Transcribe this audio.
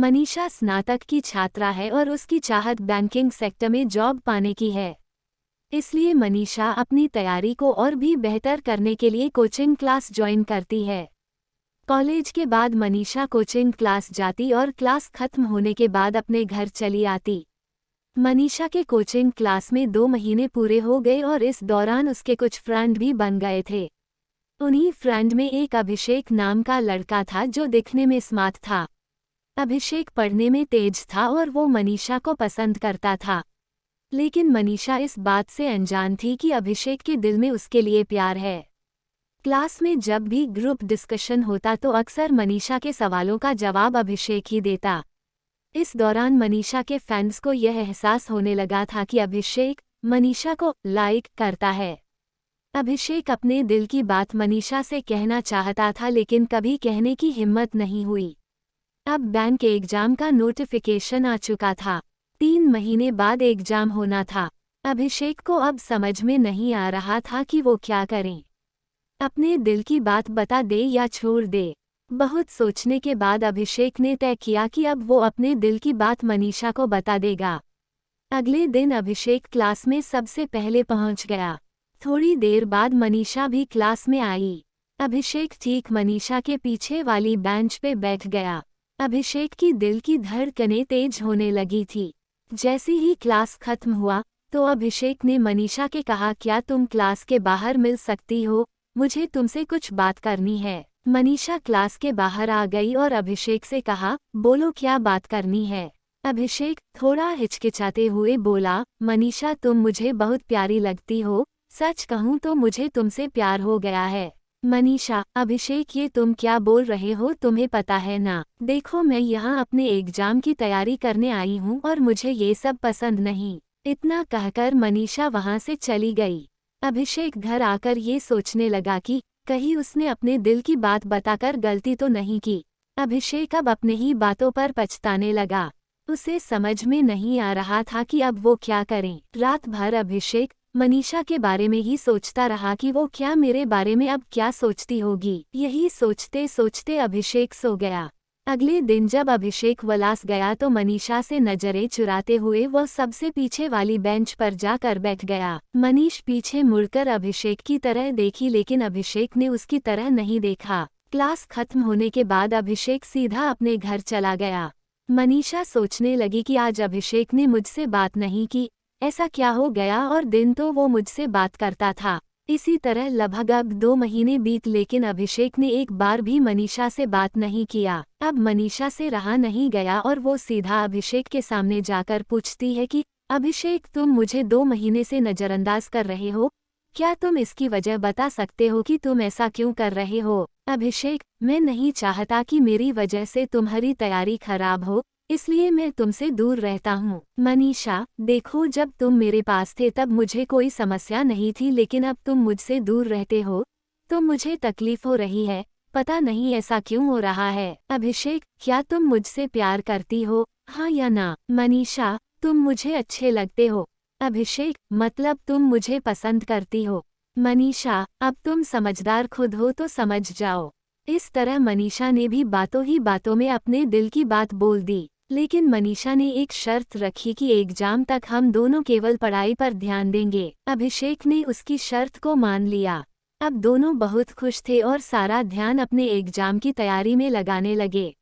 मनीषा स्नातक की छात्रा है और उसकी चाहत बैंकिंग सेक्टर में जॉब पाने की है। इसलिए मनीषा अपनी तैयारी को और भी बेहतर करने के लिए कोचिंग क्लास ज्वाइन करती है। कॉलेज के बाद मनीषा कोचिंग क्लास जाती और क्लास खत्म होने के बाद अपने घर चली आती। मनीषा के कोचिंग क्लास में 2 महीने पूरे हो गए और इस दौरान उसके कुछ फ्रेंड भी बन गए थे। उन्हीं फ्रेंड में एक अभिषेक नाम का लड़का था जो दिखने में स्मार्ट था। अभिषेक पढ़ने में तेज था और वो मनीषा को पसंद करता था। लेकिन मनीषा इस बात से अनजान थी कि अभिषेक के दिल में उसके लिए प्यार है। क्लास में जब भी ग्रुप डिस्कशन होता तो अक्सर मनीषा के सवालों का जवाब अभिषेक ही देता। इस दौरान मनीषा के फैंस को यह एहसास होने लगा था कि अभिषेक मनीषा को लाइक करता है। अभिषेक अपने दिल की बात मनीषा से कहना चाहता था लेकिन कभी कहने की हिम्मत नहीं हुई। अब बैंक एग्जाम का नोटिफिकेशन आ चुका था। 3 महीने बाद एग्जाम होना था। अभिषेक को अब समझ में नहीं आ रहा था कि वो क्या करें। अपने दिल की बात बता दे या छोड़ दे। बहुत सोचने के बाद अभिषेक ने तय किया कि अब वो अपने दिल की बात मनीषा को बता देगा। अगले दिन अभिषेक क्लास में सबसे पहले पहुंच गया। थोड़ी देर बाद मनीषा भी क्लास में आई। अभिषेक ठीक मनीषा के पीछे वाली बेंच पे बैठ गया। अभिषेक की दिल की धड़कनें तेज होने लगी थी। जैसे ही क्लास खत्म हुआ तो अभिषेक ने मनीषा के कहा, क्या तुम क्लास के बाहर मिल सकती हो, मुझे तुमसे कुछ बात करनी है। मनीषा क्लास के बाहर आ गई और अभिषेक से कहा, बोलो क्या बात करनी है। अभिषेक थोड़ा हिचकिचाते हुए बोला, मनीषा तुम मुझे बहुत प्यारी लगती हो, सच कहूँ तो मुझे तुमसे प्यार हो गया है। मनीषा, अभिषेक ये तुम क्या बोल रहे हो, तुम्हें पता है ना, देखो मैं यहाँ अपने एग्जाम की तैयारी करने आई हूँ और मुझे ये सब पसंद नहीं। इतना कहकर मनीषा वहाँ से चली गई। अभिषेक घर आकर ये सोचने लगा कि कहीं उसने अपने दिल की बात बताकर गलती तो नहीं की। अभिषेक अब अपने ही बातों पर पछताने लगा। उसे समझ में नहीं आ रहा था कि अब वो क्या करें। रात भर अभिषेक मनीषा के बारे में ही सोचता रहा कि वो क्या मेरे बारे में अब क्या सोचती होगी। यही सोचते सोचते अभिषेक सो गया। अगले दिन जब अभिषेक क्लास गया तो मनीषा से नजरें चुराते हुए वह सबसे पीछे वाली बेंच पर जाकर बैठ गया। मनीष पीछे मुड़कर अभिषेक की तरह देखी लेकिन अभिषेक ने उसकी तरह नहीं देखा। क्लास खत्म होने के बाद अभिषेक सीधा अपने घर चला गया। मनीषा सोचने लगी कि आज अभिषेक ने मुझसे बात नहीं की, ऐसा क्या हो गया, और दिन तो वो मुझसे बात करता था। इसी तरह लगभग अब 2 महीने बीत लेकिन अभिषेक ने एक बार भी मनीषा से बात नहीं किया। अब मनीषा से रहा नहीं गया और वो सीधा अभिषेक के सामने जाकर पूछती है कि अभिषेक तुम मुझे 2 महीने से नज़रअंदाज कर रहे हो, क्या तुम इसकी वजह बता सकते हो कि तुम ऐसा क्यों कर रहे हो। अभिषेक, मैं नहीं चाहता कि मेरी वजह से तुम्हारी तैयारी खराब हो, इसलिए मैं तुमसे दूर रहता हूँ। मनीषा, देखो जब तुम मेरे पास थे तब मुझे कोई समस्या नहीं थी लेकिन अब तुम मुझसे दूर रहते हो तो मुझे तकलीफ हो रही है, पता नहीं ऐसा क्यों हो रहा है। अभिषेक, क्या तुम मुझसे प्यार करती हो, हाँ या ना। मनीषा, तुम मुझे अच्छे लगते हो। अभिषेक, मतलब तुम मुझे पसंद करती हो। मनीषा, अब तुम समझदार खुद हो तो समझ जाओ। इस तरह मनीषा ने भी बातों ही बातों में अपने दिल की बात बोल दी। लेकिन मनीषा ने एक शर्त रखी कि एग्जाम तक हम दोनों केवल पढ़ाई पर ध्यान देंगे। अभिषेक ने उसकी शर्त को मान लिया। अब दोनों बहुत खुश थे और सारा ध्यान अपने एग्जाम की तैयारी में लगाने लगे।